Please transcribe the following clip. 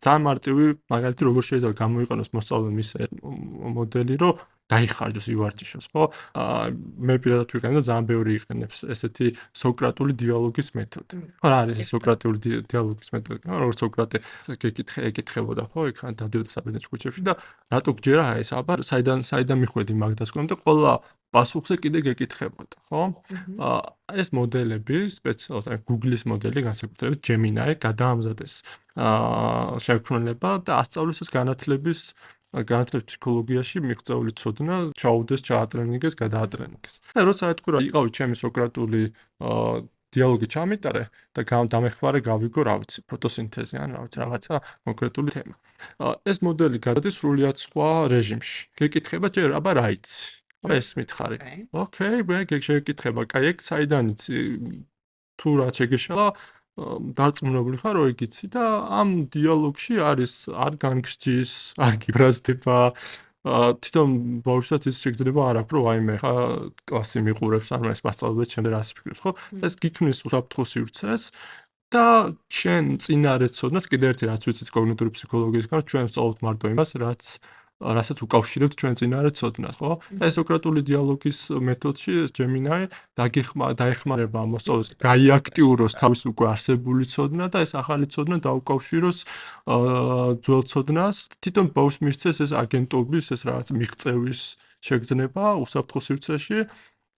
ძალიან მარტივი მაგალითი როგორ შეიძლება გამოიყენოს მოსწავლემის მოდელი, რომ დაიხარჯოს, ივარჯიშოს, ხო? მე პირადად ვიყენებ და ძალიან ბევრი იყენებს ესეთი სოკრატული დიალოგის მეთოდი. ხო, რა არის ეს სოკრატული დიალოგის მეთოდი? როგორც სოკრატე ეკითხებოდა, ხო, იქ დადიოდა საბერძნეთის ქუჩებში და რატო გჯერა ეს აბა, საიდან მიხვედი მაგ დასკვნამდე და ყველა პასუხზე კიდე გეკითხებოდა, ხო? ეს მოდელები, სპეციალურად Google-ის მოდელი, განსაკუთრებით Gemini, გადაამზადეს შექმნება და ასწავლეს ეს განათლების ფსიქოლოგიაში მიღწეული ცოდნა, ჩაუდეს, ჩაატრენინგეს, გადაატრენინგეს. და როცა ეთქვი რომ იყავი ჩემი სოკრატული დიალოგი ჩამიტარე და დამეხმარე გავიგო, რა ვიცი, ფოტოსინთეზი ან რაღაცა კონკრეტული თემა. ეს მოდელი გადადის სრულიად სხვა რეჟიმში. გეკითხება ჯერ, აბა რა იცი? ეს მითხარი. ოკეი, მე შეგეკითხება, კაი, ეგ საიდან იცი? თუ რა შეგეშალა, დარწმუნებული ხარ, რომ იგიცი და ამ დიალოგში არის არ განგსჯის, არ გიბრაზდება, თვითონ ბავშვსაც ის შეგრძნება არ აქვს, რომ აიმე ხა კლასი მიყურებს, ან ეს მასწავლებელი ჩემზე რას ფიქრობს, ხო? ეს გიქმნის უსაფრთხო სივრცეს და შენ წინარე ცოდნას კიდევ ერთი რაც ვიცით კოგნიტური ფსიქოლოგიისგან, ჩვენ ვსწავლობთ მარტო იმას, რასაც უკავშირებთ ჩვენ წინარე ცოდნას, ხო? და ეს სოკრატული დიალოგის მეთოდში ეს Gemini დაეხმარება მოსწავლეს გაიაქტიუროს თავის უკვე არსებული ცოდნა და ეს ახალი ცოდნა დაუკავშიროს ძველ ცოდნას. თვითონ ბავშვს მისცეს ეს აგენტობის, ეს რაღაც მიღწევის შეგრძნება უსაფრთხო სივრცეში